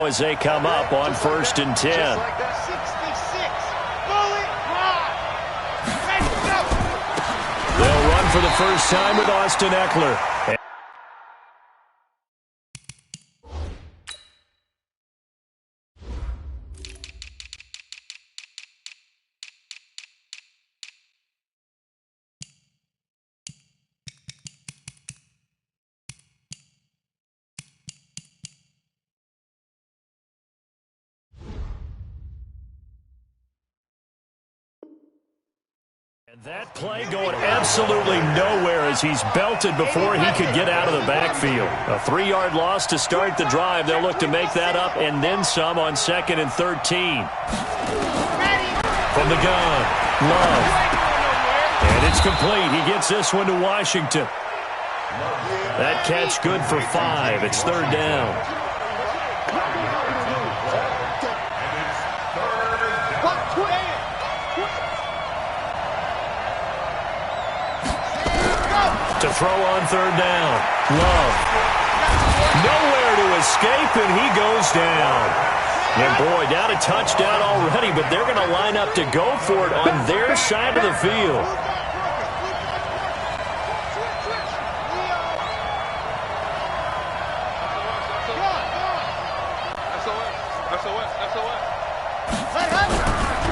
as they come up on 1st and 10. They'll run for the first time with Austin Eckler. And that play going absolutely nowhere as he's belted before he could get out of the backfield. A 3-yard loss to start the drive. They'll look to make that up and then some on 2nd and 13. From the gun, Love. And it's complete. He gets this one to Washington. That catch good for 5. It's 3rd down. To throw on 3rd down. Love. Nowhere to escape, and he goes down. And boy, down a touchdown already, but they're going to line up to go for it on their side of the field.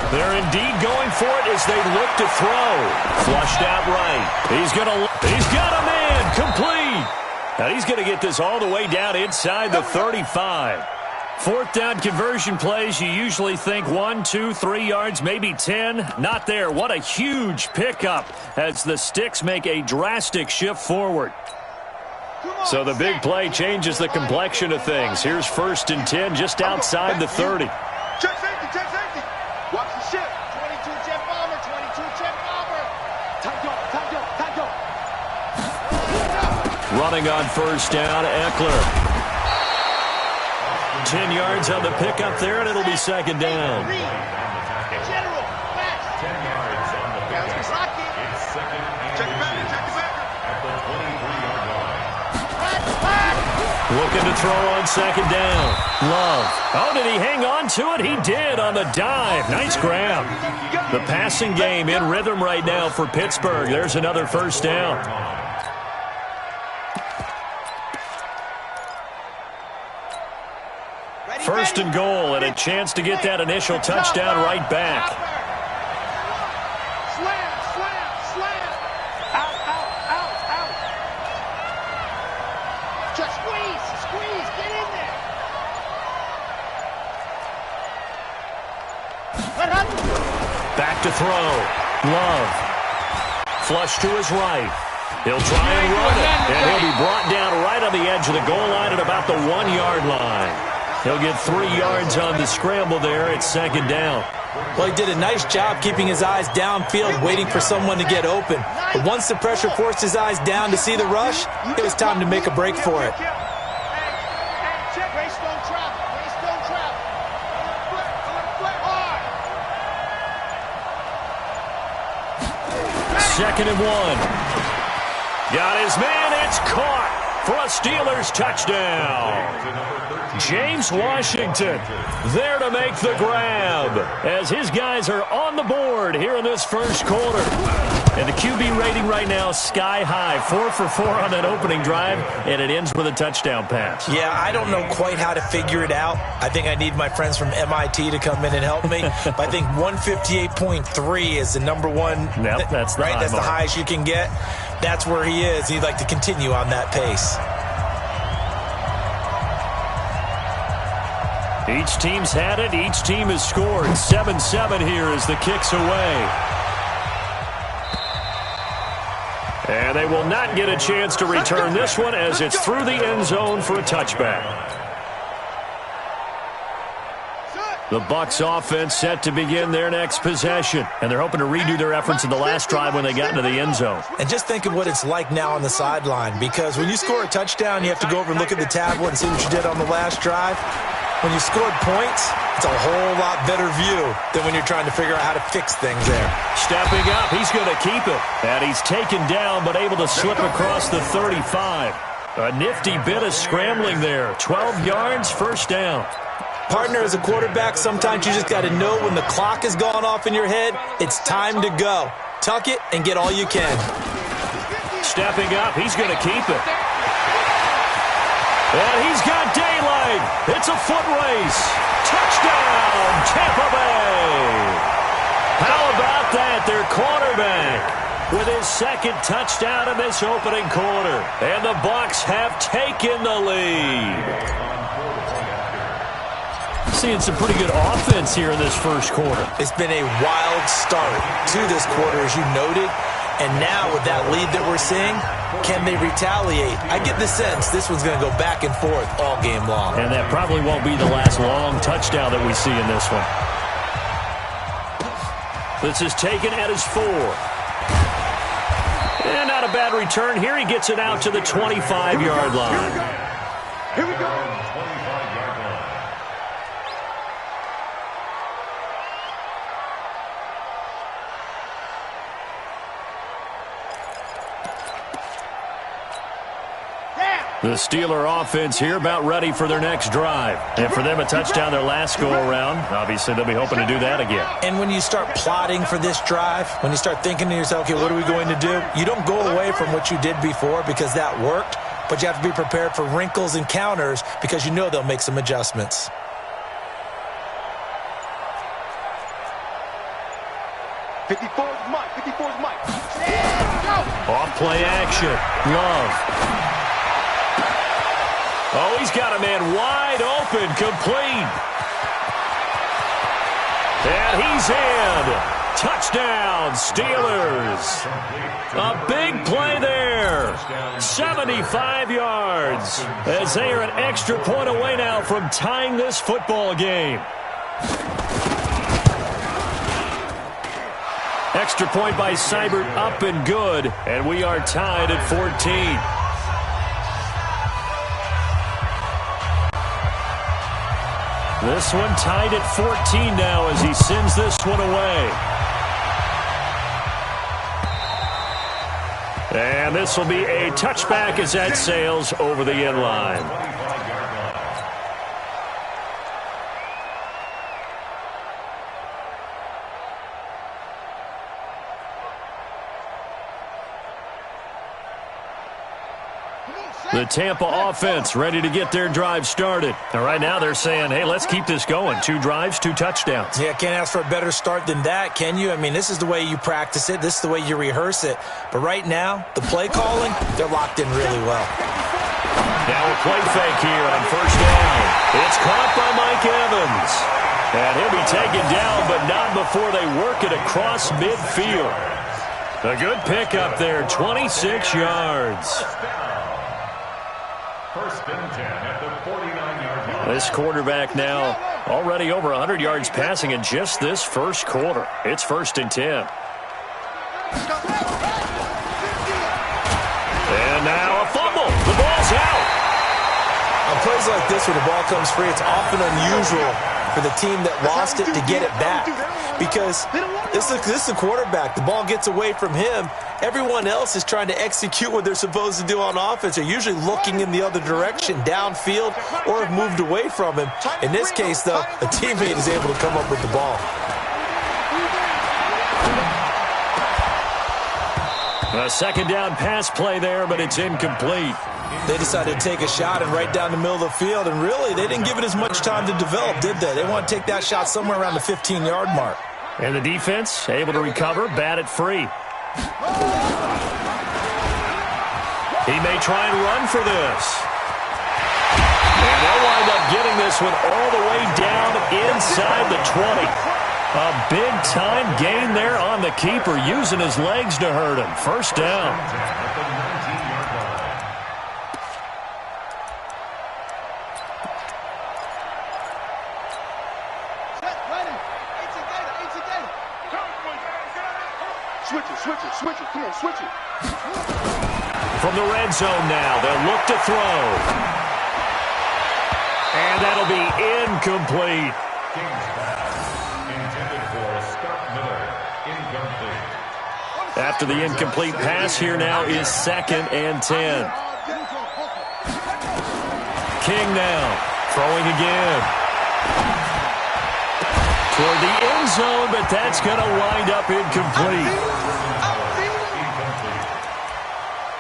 They're indeed going for it as they look to throw. Flushed out right. He's got a man complete. Now he's going to get this all the way down inside the 35. 4th down conversion plays, you usually think 1, 2, 3 yards, maybe 10. Not there. What a huge pickup as the sticks make a drastic shift forward. So the big play changes the complexion of things. Here's 1st and 10 just outside the 30. Check safety. Watch the shift. 22 jet bomber, 22 jet bomber. Time go. Running on 1st down, Eckler. 10 yards on the pickup there, and it'll be 2nd down. General, fast. 10 yards on the pickup. It's 2nd. Check it back. At the 23-yard line. Looking to throw on 2nd down. Love. Oh, did he hang on to it? He did on the dive. Nice grab. The passing game in rhythm right now for Pittsburgh. There's another 1st down. First and goal, and a chance to get that initial touchdown right back. Slam. Out. Just squeeze, get in there. Back to throw. Love. Flush to his right. He'll try and run it, and he'll be brought down right on the edge of the goal line at about the 1-yard line. He'll get 3 yards on the scramble there. It's 2nd down. Well, he did a nice job keeping his eyes downfield, waiting for someone to get open. But once the pressure forced his eyes down to see the rush, it was time to make a break for it. Second and 1. Got his man. It's caught for a Steelers touchdown. James Washington there to make the grab as his guys are on the board here in this 1st quarter. And the QB rating right now sky high. 4 for 4 on that opening drive, and it ends with a touchdown pass. Yeah, I don't know quite how to figure it out. I think I need my friends from MIT to come in and help me. But I think 158.3 is the number one. Yep, that's the right. That's the highest you can get. That's where he is. He'd like to continue on that pace. Each team's had it. Each team has scored. 7-7 here as the kick's away. And they will not get a chance to return this one as it's through the end zone for a touchback. The Bucs offense set to begin their next possession. And they're hoping to redo their efforts in the last drive when they got into the end zone. And just think of what it's like now on the sideline. Because when you score a touchdown, you have to go over and look at the tablet and see what you did on the last drive. When you scored points, it's a whole lot better view than when you're trying to figure out how to fix things there. Stepping up, he's going to keep it. And he's taken down but able to slip across the 35. A nifty bit of scrambling there. 12 yards, first down. Partner, as a quarterback, sometimes you just got to know when the clock has gone off in your head, it's time to go. Tuck it and get all you can. Stepping up, he's going to keep it. And he's got daylight. It's a foot race. Touchdown, Tampa Bay. How about that? Their quarterback with his second touchdown in this opening quarter. And the Bucs have taken the lead. Seeing some pretty good offense here in this first quarter. It's been a wild start to this quarter, as you noted. And now with that lead that we're seeing, can they retaliate? I get the sense this one's going to go back and forth all game long. And that probably won't be the last long touchdown that we see in this one. This is taken at his 4. And not a bad return here. He gets it out to the 25-yard line. Here we go. The Steeler offense here about ready for their next drive. And for them, a touchdown their last go-around. Obviously, they'll be hoping to do that again. And when you start plotting for this drive, when you start thinking to yourself, okay, what are we going to do? You don't go away from what you did before because that worked, but you have to be prepared for wrinkles and counters because you know they'll make some adjustments. Mike. 54's Mike. Off play action. Love. Oh, he's got a man wide open, complete. And he's in. Touchdown, Steelers. A big play there. 75 yards. As they are an extra point away now from tying this football game. Extra point by Seibert, up and good. And we are tied at 14. This one tied at 14 now as he sends this one away. And this will be a touchback as that sails over the end line. The Tampa offense ready to get their drive started. And right now they're saying, hey, let's keep this going. 2 drives, 2 touchdowns. Yeah, can't ask for a better start than that, can you? I mean, this is the way you practice it. This is the way you rehearse it. But right now, the play calling, they're locked in really well. Now a play fake here on first down. It's caught by Mike Evans. And he'll be taken down, but not before they work it across midfield. A good pickup there, 26 yards. First and 10 at the 49-yard line. This quarterback now already over 100 yards passing in just this first quarter. It's first and 10. And now a fumble. The ball's out. On plays like this, when the ball comes free, it's often unusual for the team that lost it to get it back. Because this is a quarterback. The ball gets away from him. Everyone else is trying to execute what they're supposed to do on offense. They're usually looking in the other direction, downfield, or have moved away from him. In this case, though, a teammate is able to come up with the ball. A second down pass play there, but it's incomplete. They decided to take a shot and right down the middle of the field, and really, they didn't give it as much time to develop, did they? They want to take that shot somewhere around the 15-yard mark. And the defense able to recover, bat it free. He may try and run for this. And they'll wind up getting this one all the way down inside the 20. A big-time gain there on the keeper, using his legs to hurt him. First down. Switch it. Come on, switch it. From the red zone now, they'll look to throw. And that'll be incomplete. Intended for Scott Miller. Incomplete. After the incomplete pass, here now is second and 10. King now. Throwing again. Toward the end zone, but that's going to wind up incomplete.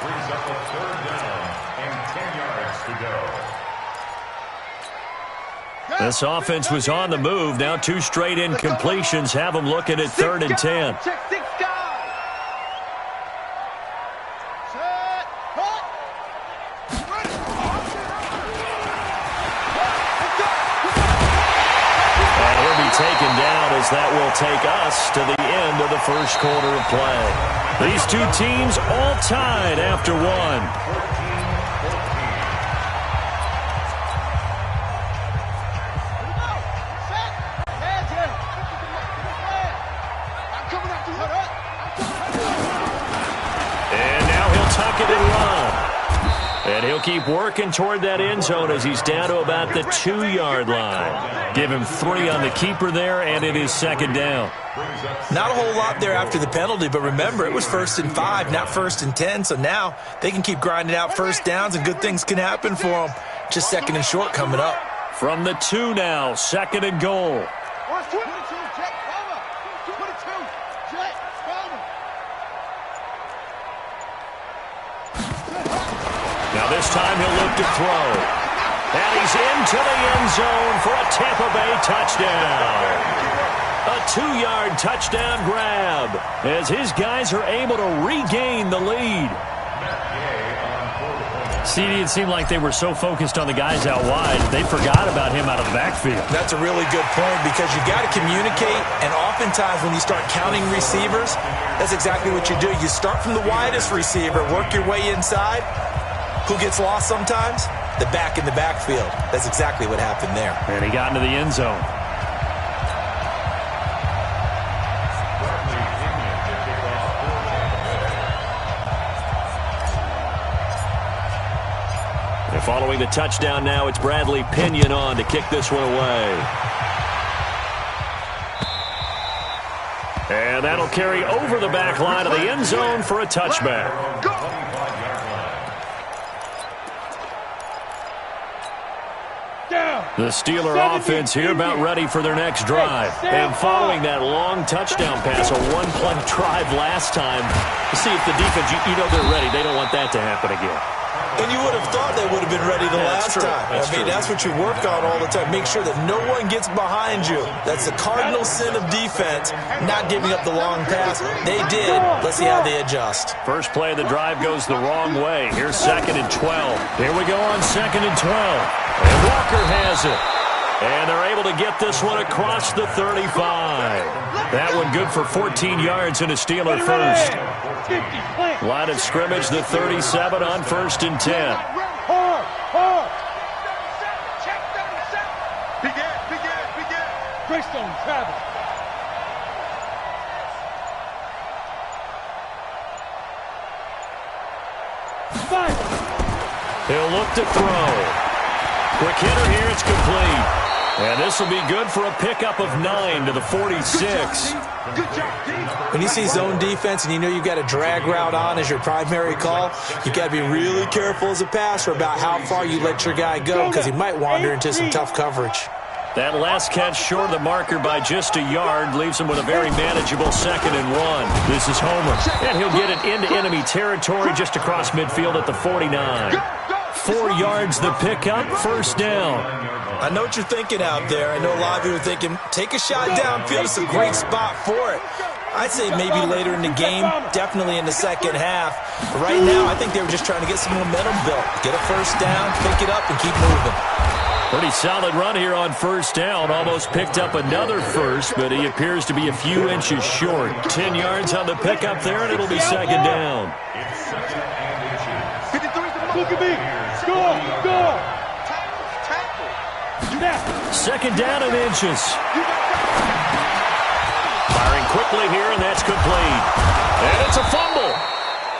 Brings up a third down and 10 yards to go. This offense was on the move. Now 2 straight incompletions have them looking at 3rd and 10. Taken down as that will take us to the end of the first quarter of play. These two teams all tied after one. And now he'll tuck it and run. And he'll keep working toward that end zone as he's down to about the 2-yard line. Give him 3 on the keeper there, and it is 2nd down. Not a whole lot there after the penalty, but remember, it was 1st and 5, not 1st and 10, so now they can keep grinding out first downs, and good things can happen for them. Just 2nd and short coming up. From the 2 now, 2nd and goal. Now this time he'll look to throw. And he's into the end zone for a Tampa Bay touchdown. A 2-yard touchdown grab as his guys are able to regain the lead. CD, it seemed like they were so focused on the guys out wide, they forgot about him out of the backfield. That's a really good point because you got to communicate, and oftentimes when you start counting receivers, that's exactly what you do. You start from the widest receiver, work your way inside. Who gets lost sometimes? The back in the backfield. That's exactly what happened there. And he got into the end zone. And following the touchdown now, it's Bradley Pinion on to kick this one away. And that'll carry over the back line of the end zone for a touchback. The Steeler offense here about ready for their next drive. And following that long touchdown pass, a one-play drive last time, to see if the defense, you know they're ready. They don't want that to happen again. And you would have thought they would have been ready the last time. That's what you work on all the time. Make sure that no one gets behind you. That's the cardinal sin of defense, not giving up the long pass. They did. Let's see how they adjust. First play of the drive goes the wrong way. Here's 2nd and 12. Here we go on 2nd and 12. And Walker has it. And they're able to get this one across the 35. That one good for 14 yards and a Steeler first. Line of scrimmage, the 37 on 1st and 10. Greystone travel. He'll look to throw. Quick hitter here, it's complete. And this will be good for a pickup of 9 to the 46. When you see zone defense and you know you've got a drag route on as your primary call, you've got to be really careful as a passer about how far you let your guy go because he might wander into some tough coverage. That last catch short of the marker by just a yard leaves him with a very manageable 2nd and 1. This is Homer, and he'll get it into enemy territory just across midfield at the 49. 4 yards the pickup, 1st down. I know what you're thinking out there. I know a lot of you are thinking, take a shot downfield. It's a great spot for it. I'd say maybe later in the game, definitely in the second half. But right now, I think they were just trying to get some momentum built. Get a first down, pick it up, and keep moving. Pretty solid run here on 1st down. Almost picked up another first, but he appears to be a few inches short. 10 yards on the pickup there, and it'll be 2nd down. Look at me. Score. 2nd down and inches. Firing quickly here, and that's complete. And it's a fumble.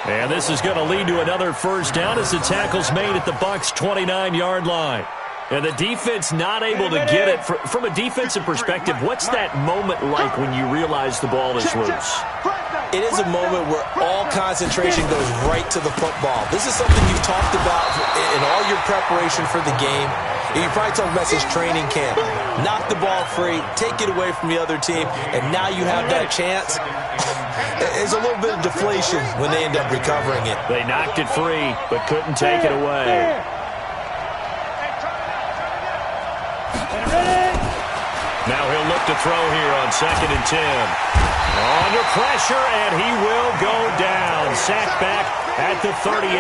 And this is going to lead to another 1st down as the tackle's made at the Bucs' 29-yard line. And the defense not able to get it. From a defensive perspective, what's that moment like when you realize the ball is loose? It is a moment where all concentration goes right to the football. This is something you've talked about in all your preparation for the game. You probably talked about this training camp. Knock the ball free, take it away from the other team, and now you have that chance. There's a little bit of deflation when they end up recovering it. They knocked it free, but couldn't take it away. Now he'll look to throw here on 2nd and 10. Under pressure, and he will go down. Sacked back at the 38.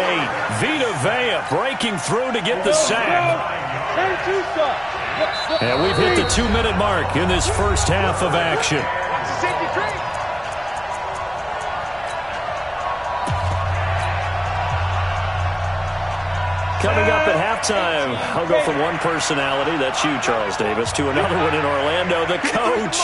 Vita Vea breaking through to get the sack. And we've hit the 2-minute mark in this first half of action. Coming up at halftime, I'll go from one personality, that's you, Charles Davis, to another one in Orlando, the coach.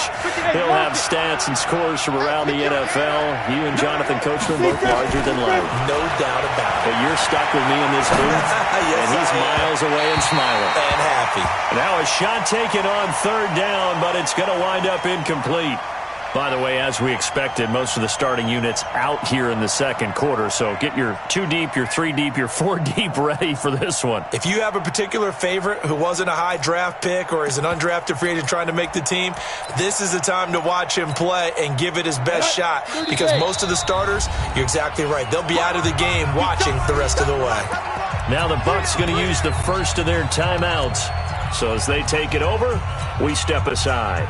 He'll have stats and scores from around the NFL. You and Jonathan Coachman both larger than life. No doubt about it. But you're stuck with me in this booth, yes, and he's miles away and smiling. And happy. Now a shot taken on 3rd down, but it's going to wind up incomplete. By the way, as we expected, most of the starting units out here in the second quarter. So get your 2 deep, your 3 deep, your 4 deep ready for this one. If you have a particular favorite who wasn't a high draft pick or is an undrafted free agent trying to make the team, this is the time to watch him play and give it his best shot. Because most of the starters, you're exactly right, they'll be out of the game watching the rest of the way. Now the Bucs going to use the first of their timeouts. So as they take it over, we step aside.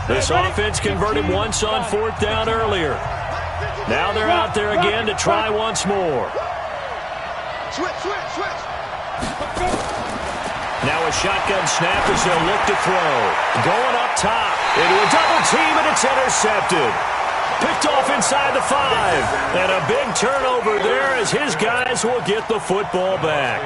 This offense converted once on 4th down earlier. Now they're out there again to try once more. Switch. Now a shotgun snap as they'll look to throw. Going up top into a double team, and it's intercepted. Picked off inside the 5. And a big turnover there as his guys will get the football back.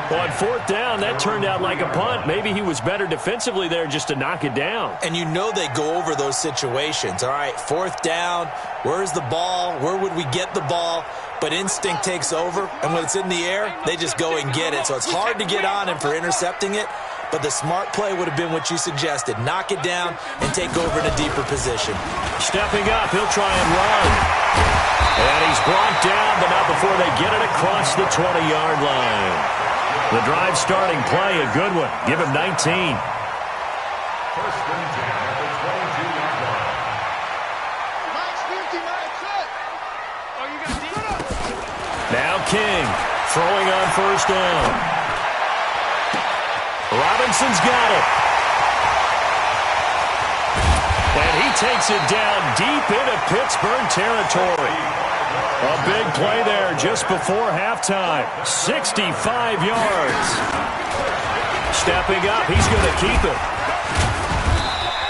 On 4th down, that turned out like a punt. Maybe he was better defensively there just to knock it down. And you know they go over those situations. All right, 4th down, where's the ball? Where would we get the ball? But instinct takes over, and when it's in the air, they just go and get it. So it's hard to get on him for intercepting it, but the smart play would have been what you suggested. Knock it down and take over in a deeper position. Stepping up, he'll try and run. And he's brought down, but not before they get it across the 20-yard line. The drive starting play, a good one. Give him 19. First and 10 at the 22-yard line. Now King throwing on 1st down. Robinson's got it. And he takes it down deep into Pittsburgh territory. A big play there just before halftime. 65 yards. Stepping up, he's going to keep it.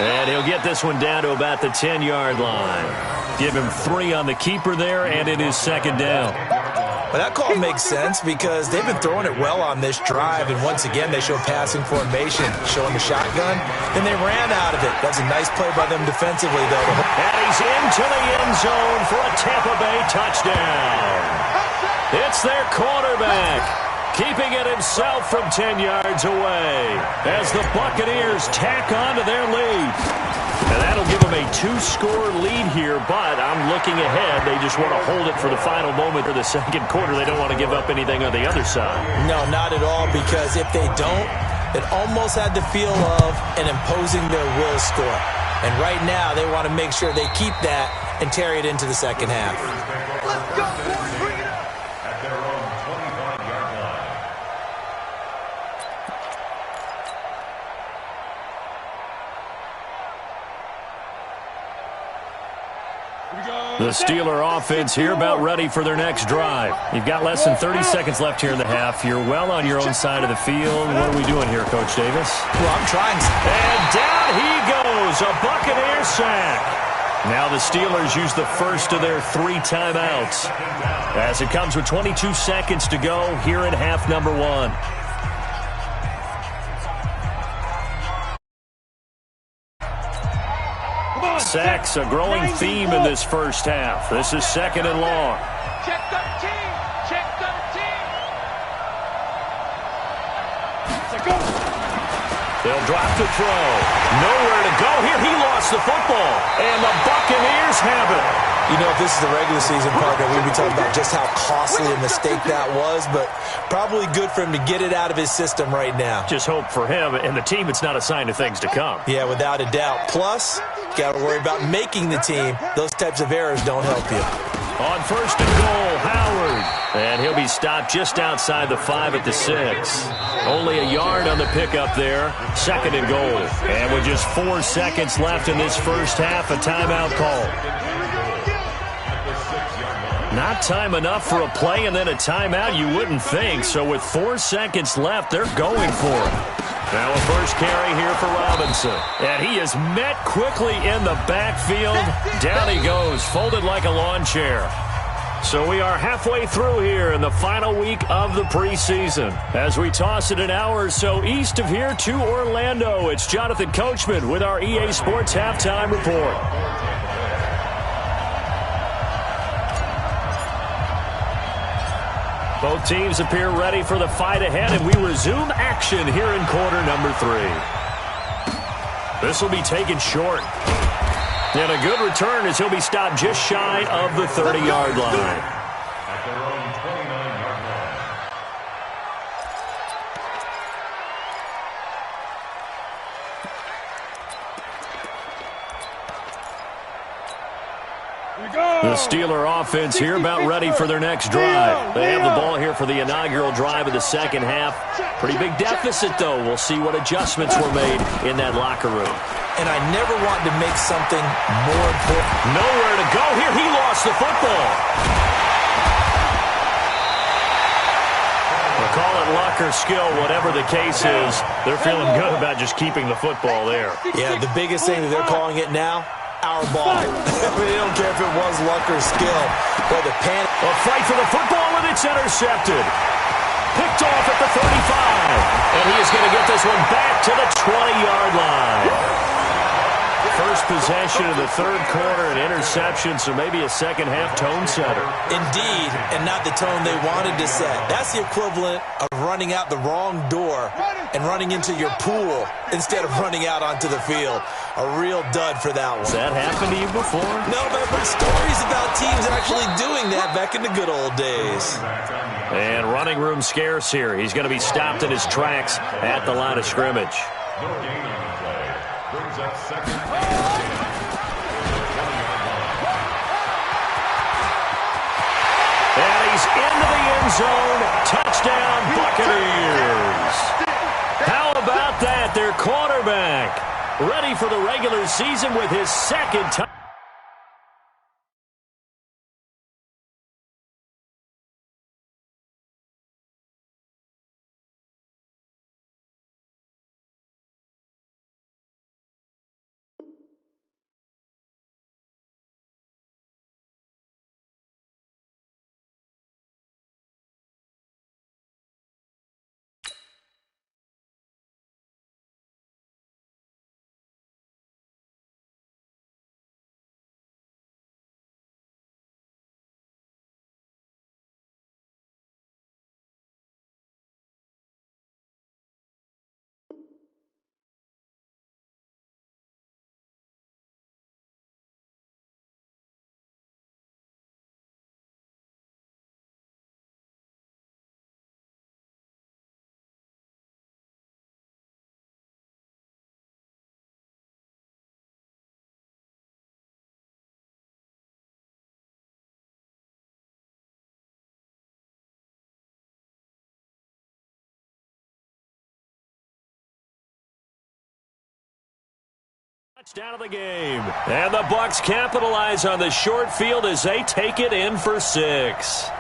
And he'll get this one down to about the 10-yard line. Give him 3 on the keeper there, and it is 2nd down. Well, that call makes sense because they've been throwing it well on this drive, and once again they show passing formation, showing the shotgun. Then they ran out of it. That's a nice play by them defensively, though. And he's into the end zone for a Tampa Bay touchdown. It's their quarterback, keeping it himself from 10 yards away as the Buccaneers tack on to their lead. And that'll give them a 2-score lead here, but I'm looking ahead. They just want to hold it for the final moment for the second quarter. They don't want to give up anything on the other side. No, not at all, because if they don't, it almost had the feel of an imposing their will score. And right now, they want to make sure they keep that and carry it into the second half. Let's go, boys. Bring it up. At their own 25-yard line. The Steeler offense here about ready for their next drive. You've got less than 30 seconds left here in the half. You're well on your own side of the field. What are we doing here, Coach Davis? Well, I'm trying. And down he goes, a Buccaneer sack. Now the Steelers use the first of their 3 timeouts as it comes with 22 seconds to go here in half number 1. Sacks, a growing theme in this first half. This is 2nd and long. Check 13. Check 13. They'll drop to throw. Nowhere to go here. He lost the football. And the Buccaneers have it. You know, if this is the regular season partner, we'd be talking about just how costly a mistake that was, but probably good for him to get it out of his system right now. Just hope for him and the team it's not a sign of things to come. Yeah, without a doubt. Plus, got to worry about making the team. Those types of errors don't help you. On first and goal, Howard. And he'll be stopped just outside the 5 at the 6. Only a yard on the pickup there. Second and goal. And with just 4 seconds left in this first half, a timeout call. Not time enough for a play and then a timeout, you wouldn't think. So with 4 seconds left, they're going for it. Now a first carry here for Robinson. And he is met quickly in the backfield. Down he goes, folded like a lawn chair. So we are halfway through here in the final week of the preseason. As we toss it an hour or so east of here to Orlando, it's Jonathan Coachman with our EA Sports Halftime Report. Both teams appear ready for the fight ahead, and we resume action here in quarter number 3. This will be taken short. And a good return as he'll be stopped just shy of the 30-yard line. At their own 29-yard line. The Steeler offense here about ready for their next drive. They have the ball here for the inaugural drive of the second half. Pretty big deficit, though. We'll see what adjustments were made in that locker room. And I never want to make something more important. Nowhere to go here. He lost the football. We'll call it luck or skill, whatever the case is. They're feeling good about just keeping the football there. Yeah, the biggest thing that they're calling it now, our ball. I mean, they don't care if it was luck or skill. But the panic. A fight for the football, and it's intercepted. Picked off at the 35. And he is going to get this one back to the 20-yard line. First possession of the third quarter, an interception, so maybe a second-half tone setter. Indeed, and not the tone they wanted to set. That's the equivalent of running out the wrong door and running into your pool instead of running out onto the field. A real dud for that one. Has that happened to you before? No, but I've heard stories about teams actually doing that back in the good old days. And running room scarce here. He's going to be stopped in his tracks at the line of scrimmage. No gain on the play. Brings up second and 10. And he's into the end zone. Touchdown, Buccaneers. How about that? Their quarterback ready for the regular season with his second touchdown. Touchdown of the game. And the Bucs capitalize on the short field as they take it in for 6.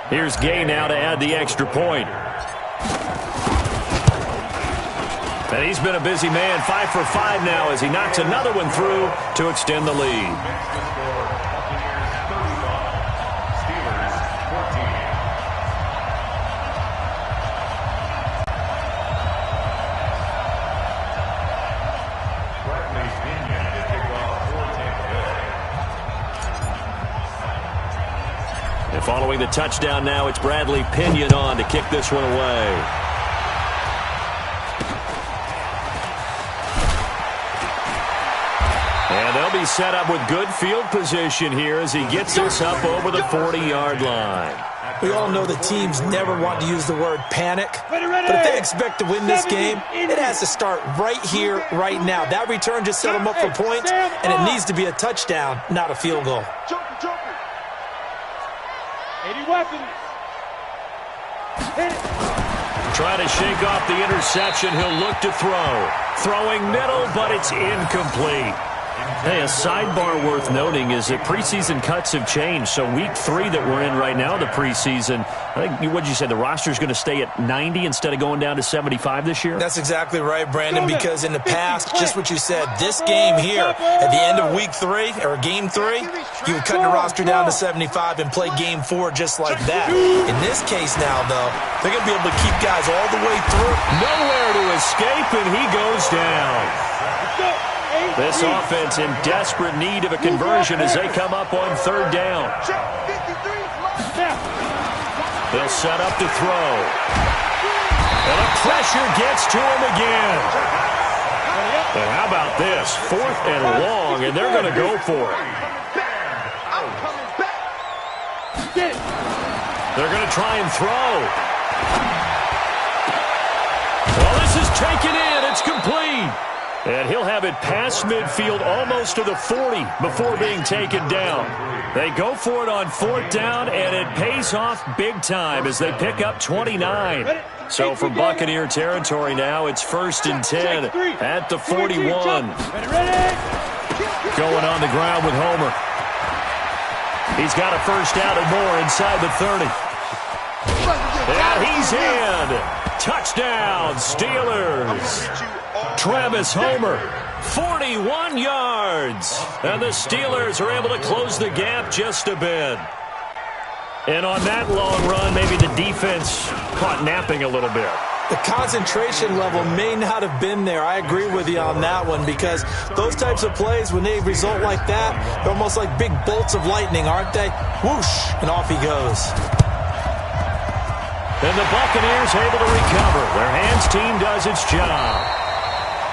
Here's Gay now to add the extra point. And he's been a busy man, 5 for 5 now as he knocks another one through to extend the lead. Following the touchdown now, it's Bradley Pinion on to kick this one away. And they'll be set up with good field position here as he gets this up over the 40-yard line. We all know the teams never want to use the word panic, but if they expect to win this game, it has to start right here, right now. That return just set them up for points, and it needs to be a touchdown, not a field goal. 80 weapons. Hit it. Trying to shake off the interception. He'll look to throw. Throwing middle, but it's incomplete. Hey, a sidebar worth noting is that preseason cuts have changed. So week 3 that we're in right now, the preseason, I think, what did you say, the roster's going to stay at 90 instead of going down to 75 this year? That's exactly right, Brandon, because in the past, just what you said, this game here, at the end of week 3, or game 3, you would cut the roster down to 75 and play game 4 just like that. In this case now, though, they're going to be able to keep guys all the way through. Nowhere to escape, and he goes down. This offense in desperate need of a conversion as they come up on 3rd down. They'll set up to throw. And the pressure gets to him again. And how about this? 4th and long, and they're going to go for it. They're going to try and throw. Well, this is taken in. It's complete. And he'll have it past midfield almost to the 40 before being taken down. They go for it on 4th down, and it pays off big time as they pick up 29. So from Buccaneer territory now, it's 1st and 10 at the 41. Going on the ground with Homer. He's got a 1st down and more inside the 30. And he's in. Touchdown, Steelers. Travis Homer, 41 yards. And the Steelers are able to close the gap just a bit. And on that long run, maybe the defense caught napping a little bit. The concentration level may not have been there. I agree with you on that one because those types of plays, when they result like that, they're almost like big bolts of lightning, aren't they? Whoosh, and off he goes. And the Buccaneers able to recover. Their hands team does its job.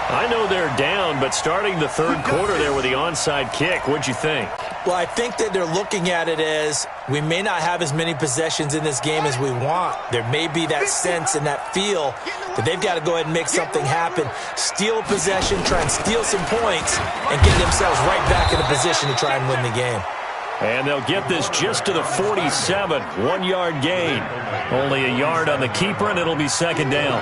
I know they're down, but starting the 3rd quarter there with the onside kick, what'd you think? Well, I think that they're looking at it as we may not have as many possessions in this game as we want. There may be that sense and that feel that they've got to go ahead and make something happen, steal a possession, try and steal some points, and get themselves right back in a position to try and win the game. And they'll get this just to the 47, 1-yard gain. Only a yard on the keeper, and it'll be 2nd down.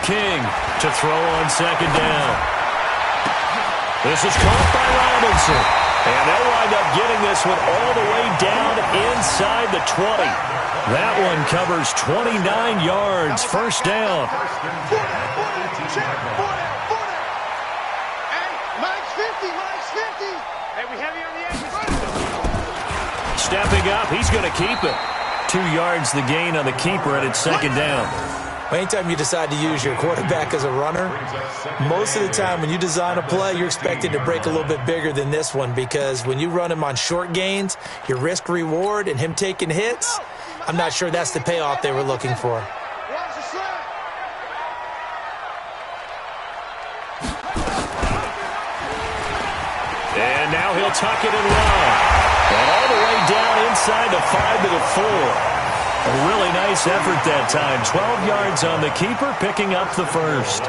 King to throw on 2nd down. This is caught by Robinson. And they'll wind up getting this one all the way down inside the 20. That one covers 29 yards. 1st down. Mike's 50. Hey, we heavy on the edges. Stepping up, he's going to keep it. 2 yards the gain on the keeper, and it's 2nd down. Anytime you decide to use your quarterback as a runner, most of the time when you design a play, you're expected to break a little bit bigger than this one because when you run him on short gains, your risk-reward and him taking hits, I'm not sure that's the payoff they were looking for. And now he'll tuck it and run. And all the way down inside the 5 to the 4. A really nice effort that time. 12 yards on the keeper, picking up the 1st.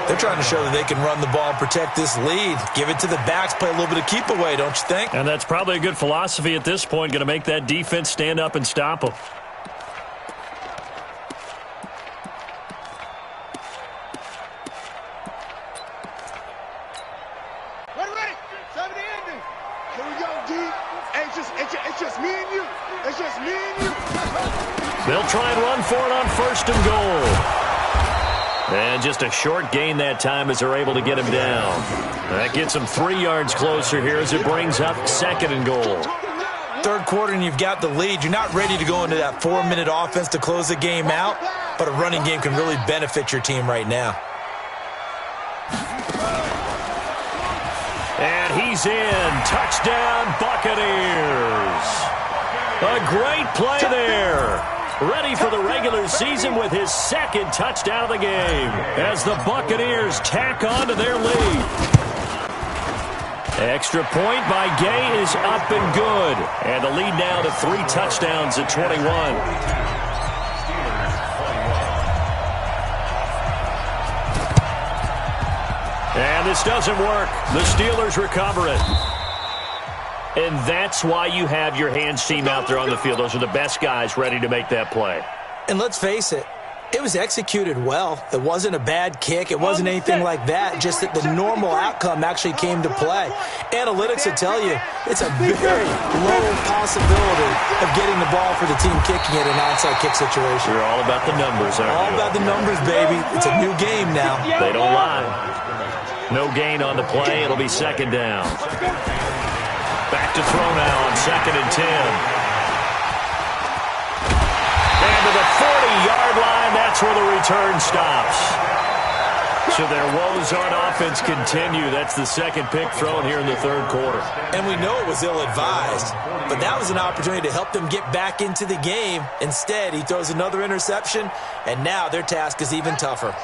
They're trying to show that they can run the ball, protect this lead. Give it to the backs, play a little bit of keep away, don't you think? And that's probably a good philosophy at this point, going to make that defense stand up and stop them. Ready. 70 ending. Here we go, D. It's just me and you. It's just me and you. They'll try and run for it on 1st and goal. And just a short gain that time as they're able to get him down. That gets him 3 yards closer here as it brings up 2nd and goal. 3rd quarter and you've got the lead. You're not ready to go into that 4-minute offense to close the game out. but a running game can really benefit your team right now. And he's in. Touchdown, Buccaneers. A great play there. Ready for the regular season with his second touchdown of the game as the Buccaneers tack on to their lead. Extra point by Gay is up and good. And the lead now to 3 touchdowns at 21. And this doesn't work. The Steelers recover it. And that's why you have your hands team out there on the field. Those are the best guys ready to make that play. And let's face it, it was executed well. It wasn't a bad kick. It wasn't anything like that. Just that the normal outcome actually came to play. Analytics will tell you it's a very low possibility of getting the ball for the team kicking it in an onside kick situation. You're all about the numbers, aren't you? All about the numbers, baby. It's a new game now. They don't lie. No gain on the play. It'll be second down. Back to throw now on 2nd and 10. And to the 40-yard line, that's where the return stops. So their woes on offense continue. That's the second pick thrown here in the third quarter. And we know it was ill-advised, but that was an opportunity to help them get back into the game. Instead, he throws another interception, and now their task is even tougher.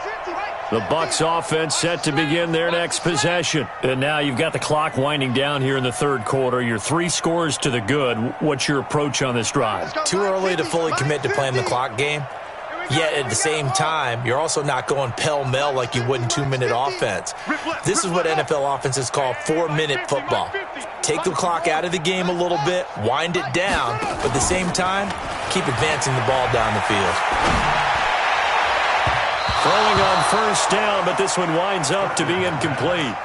The Bucs offense set to begin their next possession. And now you've got the clock winding down here in the third quarter. You're 3 scores to the good. What's your approach on this drive? Too early to fully commit to playing the clock game. Yet at the same time, you're also not going pell-mell like you would in 2-minute offense. This is what NFL offenses call 4-minute football. Take the clock out of the game a little bit, wind it down, but at the same time, keep advancing the ball down the field. Throwing on first down, but this one winds up to be incomplete.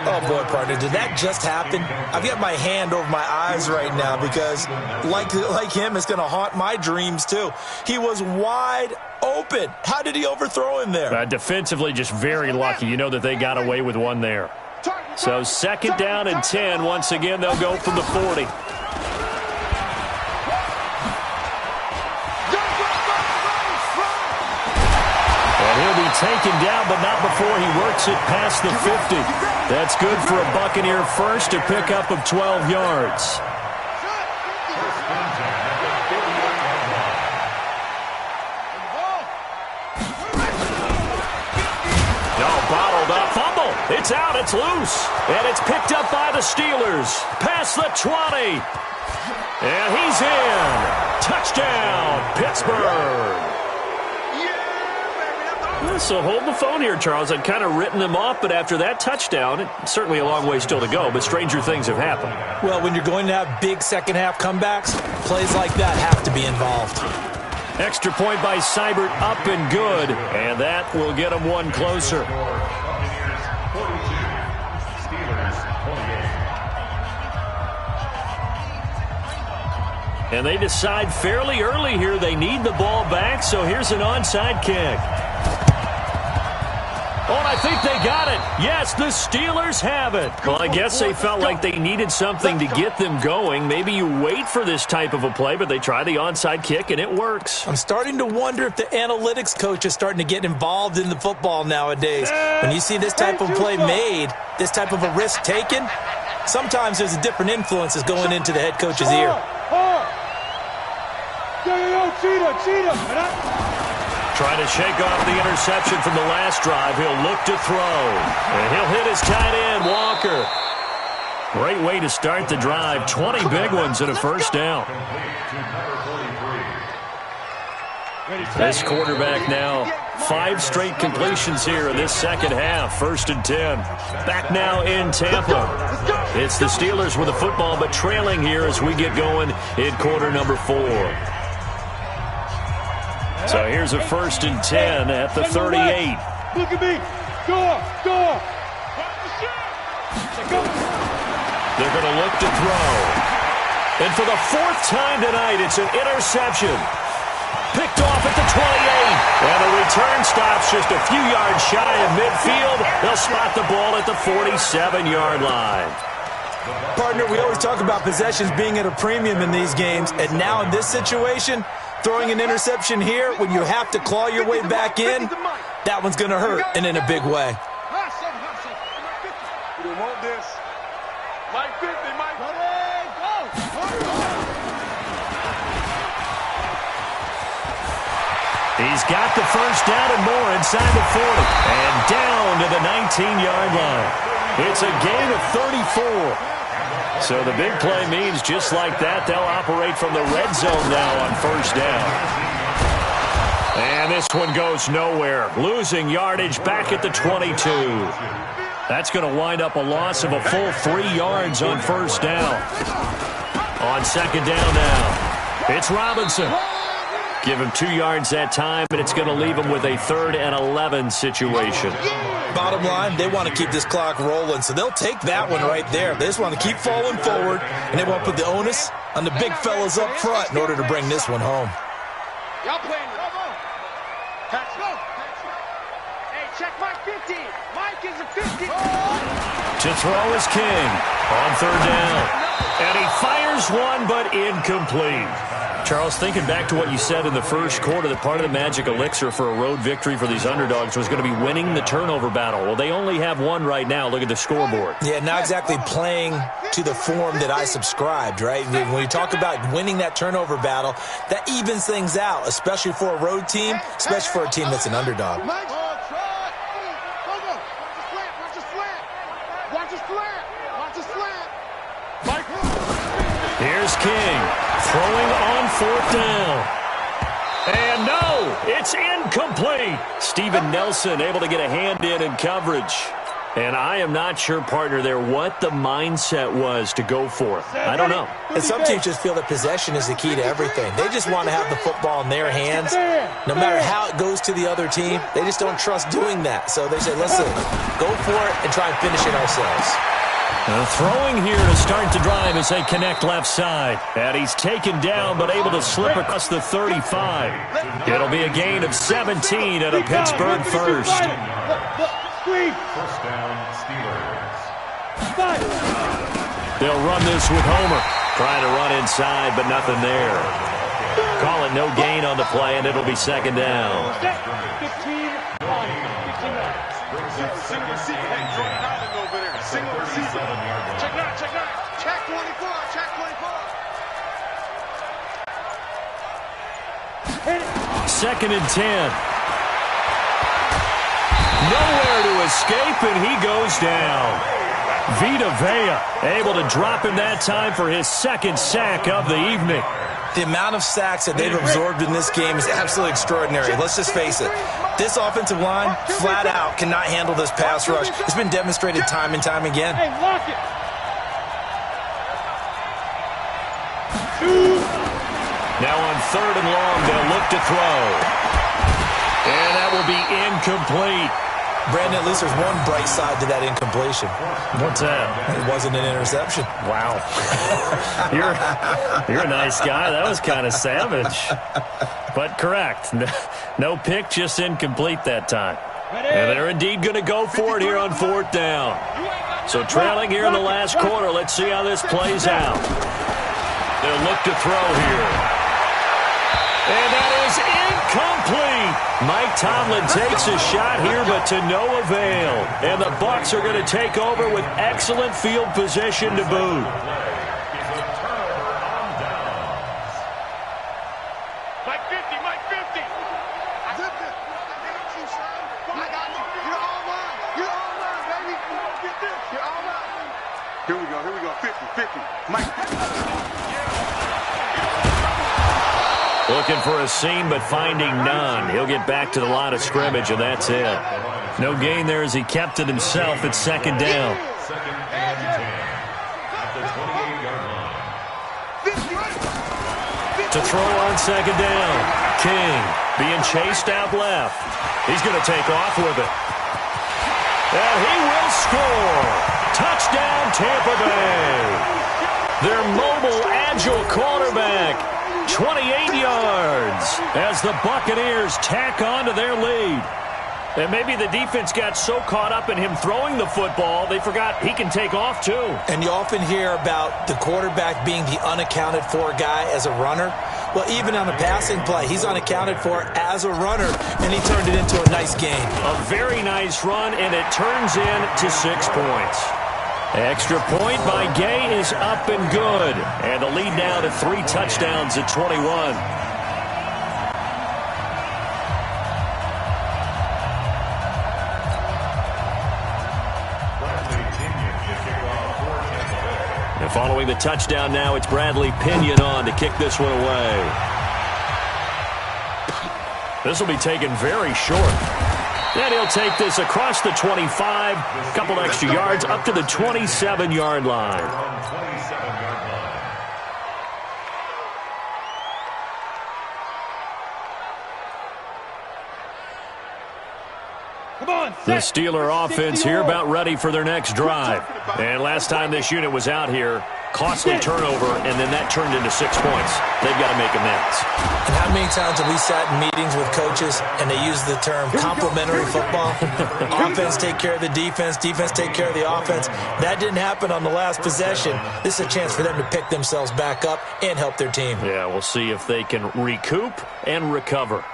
Oh, boy, partner, did that just happen? I've got my hand over my eyes right now because, like him, it's going to haunt my dreams, too. He was wide open. How did he overthrow him there? Defensively, just very lucky. You know that they got away with one there. So 2nd down and 10. Once again, they'll go from the 40. He'll be taken down, but not before he works it past the 50. That's good for a Buccaneer first, a pickup of 12 yards. Bottled up. Fumble. It's out. It's loose. And it's picked up by the Steelers. Past the 20. And he's in. Touchdown, Pittsburgh. So hold the phone here, Charles. I'd kind of written them off, but after that touchdown, it's certainly a long way still to go, but stranger things have happened. Well, when you're going to have big second-half comebacks, plays like that have to be involved. Extra point by Seibert, up and good, and that will get them one closer. And they decide fairly early here they need the ball back, so here's an onside kick. Oh, and I think they got it. Yes, the Steelers have it. Well, I guess they felt like they needed something to get them going. Maybe you wait for this type of a play, but they try the onside kick, and it works. I'm starting to wonder if the analytics coach is starting to get involved in the football nowadays. When you see this type of play made, this type of a risk taken, sometimes there's a different influences going into the head coach's ear. Trying to shake off the interception from the last drive. He'll look to throw. And he'll hit his tight end, Walker. Great way to start the drive. 20 big ones and a first down. This quarterback now, 5 straight completions here in this second half. 1st and 10. Back now in Tampa. It's the Steelers with the football, but trailing here as we get going in quarter number 4. So here's a 1st and 10 at the 38. Look at me. Door. They're going to look to throw. And for the 4th time tonight, it's an interception. Picked off at the 28. And the return stops just a few yards shy of midfield. They'll spot the ball at the 47-yard line. Partner, we always talk about possessions being at a premium in these games. And now in this situation, Throwing an interception here when you have to claw your way back in, that one's going to hurt, and in a big way. You don't want this. Mike 50, Mike. He's got the first down and more inside the 40. And down to the 19-yard line. It's a gain of 34. So the big play means just like that, they'll operate from the red zone now on first down. And this one goes nowhere. Losing yardage back at the 22. That's going to wind up a loss of a full 3 yards on first down. On second down now, it's Robinson. Give him 2 yards that time, and it's going to leave him with a 3rd and 11 situation. Bottom line, they want to keep this clock rolling, so they'll take that one right there. They just want to keep falling forward, and they want to put the onus on the big fellas up front in order to bring this one home. Y'all playing it. Hey, check Mike 50. Mike is a 50. To throw is King on third down. And he fires one, but incomplete. Charles, thinking back to what you said in the first quarter, that part of the magic elixir for a road victory for these underdogs was going to be winning the turnover battle. Well, they only have one right now. Look at the scoreboard. Yeah, not exactly playing to the form that I subscribed, right? When you talk about winning that turnover battle, that evens things out, especially for a road team, especially for a team that's an underdog. Here's King throwing on fourth down. And no, it's incomplete. Steven Nelson able to get a hand in coverage. And I am not sure, partner, there what the mindset was to go for it. I don't know. And some teams just feel that possession is the key to everything. They just want to have the football in their hands. No matter how it goes to the other team, they just don't trust doing that. So they say, listen, go for it and try and finish it ourselves. Throwing here to start the drive as they connect left side. And he's taken down but able to slip across the 35. It'll be a gain of 17 at a Pittsburgh first. First down, Steelers. They'll run this with Homer. Trying to run inside, but nothing there. Call it no gain on the play, and it'll be second down. Single seat. Hey, Jordan Allen over there. Single receiver. Check out. Check 24. Check 24. Second and 10. Nowhere to escape, and he goes down. Vita Vea able to drop him that time for his second sack of the evening. The amount of sacks that they've absorbed in this game is absolutely extraordinary. Let's just face it. This offensive line, flat out, cannot handle this pass rush. It's been demonstrated time and time again. Hey, lock it. Now on third and long, they'll look to throw. And that will be incomplete. Brandon, at least there's one bright side to that incompletion. What's that? It wasn't an interception. Wow. You're a nice guy. That was kind of savage. But correct. No pick, just incomplete that time. And they're indeed going to go for it here on fourth down. So trailing here in the last quarter, let's see how this plays out. They'll look to throw here. And that is incomplete. Mike Tomlin takes a shot here, but to no avail. And the Bucs are going to take over with excellent field position to boot. Mike 50. I got you, son. I got you. You're all mine. You're all mine, baby. Get this. You're all mine. Here we go. 50. Mike. Looking for a seam, but finding none. He'll get back to the line of scrimmage, and that's it. No gain there as he kept it himself at second down. Second and 10 at the 28-yard line. To throw on second down. King being chased out left. He's going to take off with it. And he will score. Touchdown, Tampa Bay. Their mobile, agile quarterback. 28 yards as the Buccaneers tack on to their lead. And maybe the defense got so caught up in him throwing the football, they forgot he can take off too. And you often hear about the quarterback being the unaccounted for guy as a runner. Well, even on a passing play, he's unaccounted for as a runner, and he turned it into a nice gain. A very nice run, and it turns into 6 points. Extra point by Gay is up and good. And the lead now to 3 touchdowns at 21. And following the touchdown now, it's Bradley Pinion on to kick this one away. This will be taken very short. And he'll take this across the 25, a couple extra yards, up to the 27-yard line. The Steeler offense here about ready for their next drive. And last time this unit was out here, costly turnover, and then that turned into 6 points. They've got to make amends. And how many times have we sat in meetings with coaches and they use the term complementary football? Offense take care of the defense, defense take care of the offense. That didn't happen on the last possession. This is a chance for them to pick themselves back up and help their team. Yeah, we'll see if they can recoup and recover.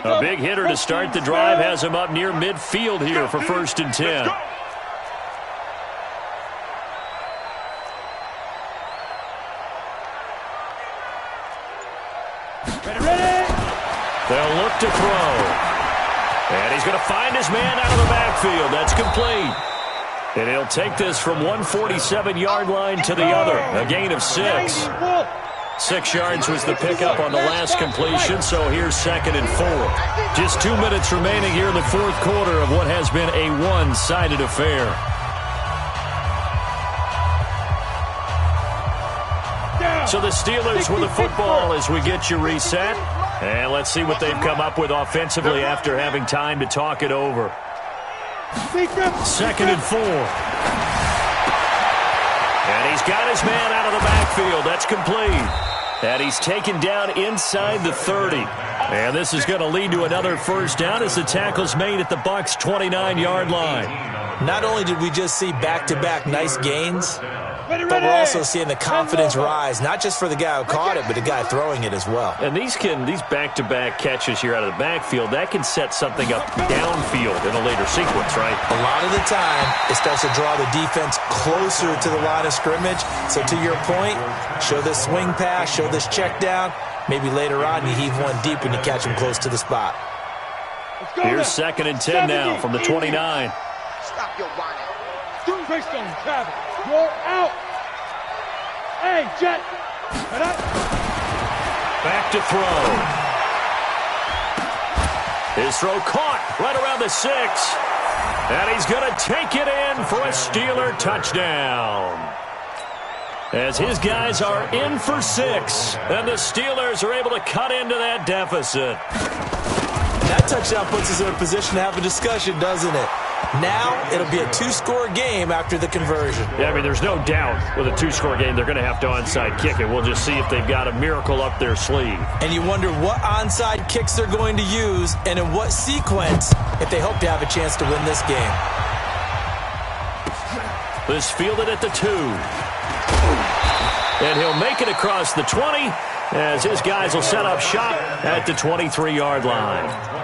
A big hitter to start the drive has him up near midfield here for 1st and 10. They'll look to throw. And he's going to find his man out of the backfield. That's complete. And he'll take this from 147-yard line to the other. A gain of 6. 6 yards was the pickup on the last completion, so here's 2nd and 4. Just 2 minutes remaining here in the 4th quarter of what has been a one-sided affair. So the Steelers with the football as we get you reset. And let's see what they've come up with offensively after having time to talk it over. 2nd and 4. And he's got his man out of the backfield. That's complete. And he's taken down inside the 30. And this is going to lead to another first down as the tackle's made at the Bucs' 29-yard line. Not only did we just see back-to-back nice gains, but we're also seeing the confidence rise, not just for the guy who caught it, but the guy throwing it as well. And these back-to-back catches here out of the backfield, that can set something up downfield in a later sequence, right? A lot of the time, it starts to draw the defense closer to the line of scrimmage. So to your point, show this swing pass, show this check down. Maybe later on you heave one deep when you catch him close to the spot. Here's 2nd and 10 now from the 29. Stop your whining. Based on travel. You're out. Hey, Jet. Back to throw. His throw caught right around the 6. And he's going to take it in for a Steeler touchdown. As his guys are in for 6. And the Steelers are able to cut into that deficit. That touchdown puts us in a position to have a discussion, doesn't it? Now it'll be a 2-score game after the conversion. Yeah, I mean, there's no doubt with a 2-score game they're going to have to onside kick it. We'll just see if they've got a miracle up their sleeve. And you wonder what onside kicks they're going to use and in what sequence if they hope to have a chance to win this game. This fielded at the 2. And he'll make it across the 20 as his guys will set up shop at the 23-yard line.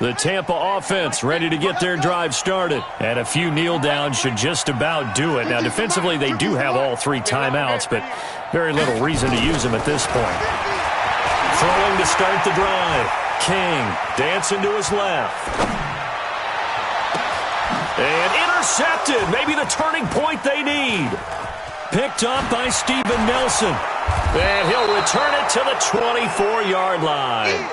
The Tampa offense ready to get their drive started. And a few kneel downs should just about do it. Now, defensively, they do have all 3 timeouts, but very little reason to use them at this point. Throwing to start the drive. King dancing to his left. And intercepted. Maybe the turning point they need. Picked up by Steven Nelson. And he'll return it to the 24-yard line.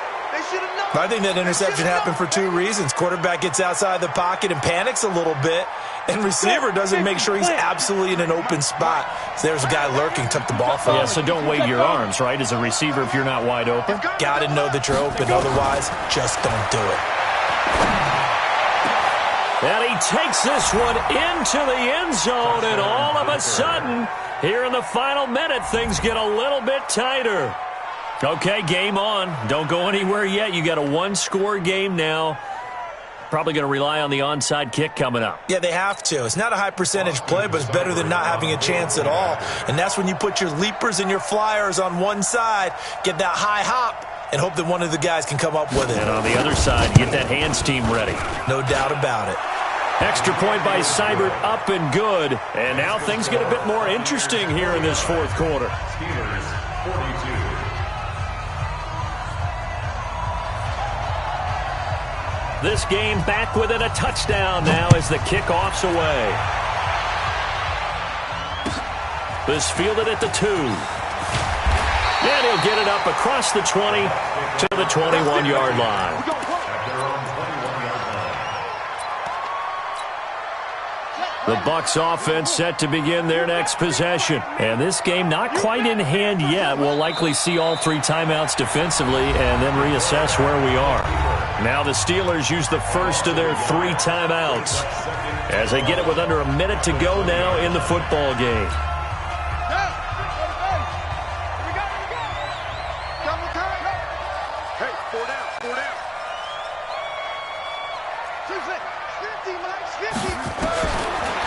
I think that interception happened for 2 reasons. Quarterback gets outside the pocket and panics a little bit, and receiver doesn't make sure he's absolutely in an open spot. So there's a guy lurking, took the ball from him. Yeah, so don't wave your arms, right, as a receiver if you're not wide open. Got to know that you're open, otherwise just don't do it. And he takes this one into the end zone, and all of a sudden, here in the final minute, things get a little bit tighter. Okay, game on. Don't go anywhere yet. You got a one-score game now. Probably going to rely on the onside kick coming up. Yeah, they have to. It's not a high percentage play, but it's better than not having a chance at all. And that's when you put your leapers and your flyers on one side, get that high hop, and hope that one of the guys can come up with it. And on the other side, get that hands team ready. No doubt about it. Extra point by Seibert, up and good. And now things get a bit more interesting here in this fourth quarter. Steelers 42. This game back within a touchdown now as the kickoff's away. This fielded at the 2. And he'll get it up across the 20 to the 21-yard line. The Bucs offense set to begin their next possession. And this game not quite in hand yet. We'll likely see all 3 timeouts defensively and then reassess where we are. Now the Steelers use the first of their 3 timeouts as they get it with under a minute to go now in the football game. Hey, 4 down, 4 down. 50.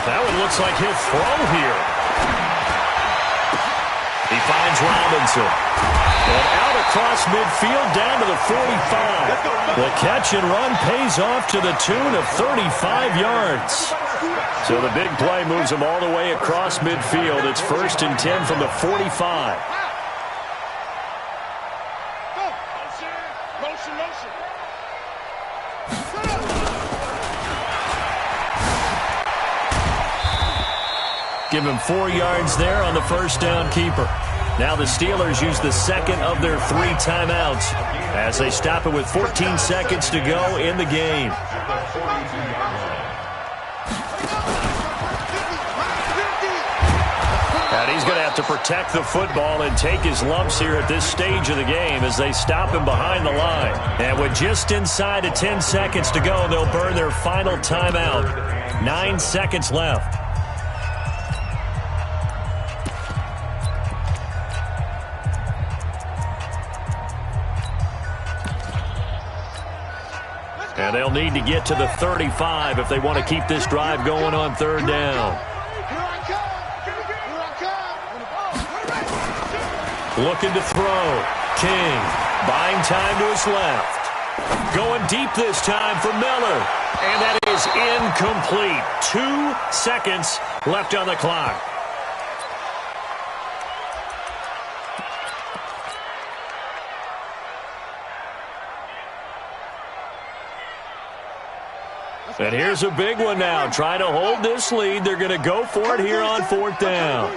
That one looks like he'll throw here. He finds Robinson. And out across midfield down to the 45. The catch and run pays off to the tune of 35 yards. So the big play moves him all the way across midfield. It's 1st and 10 from the 45. Motion. Give him 4 yards there on the first down keeper. Now the Steelers use the second of their 3 timeouts as they stop it with 14 seconds to go in the game. And he's going to have to protect the football and take his lumps here at this stage of the game as they stop him behind the line. And with just inside of 10 seconds to go, they'll burn their final timeout. 9 seconds left. And they'll need to get to the 35 if they want to keep this drive going on 3rd down. Looking to throw. King buying time to his left. Going deep this time for Miller. And that is incomplete. 2 seconds left on the clock. And here's a big one now. Trying to hold this lead. They're going to go for it here on 4th down.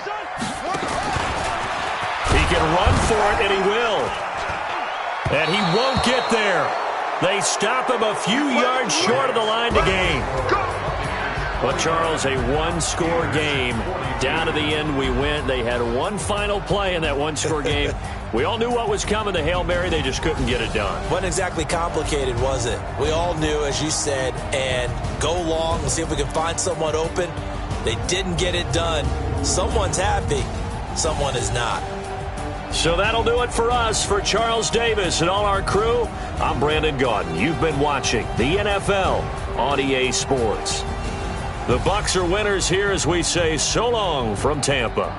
He can run for it, and he will. And he won't get there. They stop him a few yards short of the line to gain. But, Charles, a one-score game. Down to the end we went. They had one final play in that one-score game. We all knew what was coming, the Hail Mary. They just couldn't get it done. Wasn't exactly complicated, was it? We all knew, as you said, and go long and see if we can find someone open. They didn't get it done. Someone's happy. Someone is not. So that'll do it for us. For Charles Davis and all our crew, I'm Brandon Gaudin. You've been watching the NFL on EA Sports. The Bucs are winners here as we say so long from Tampa.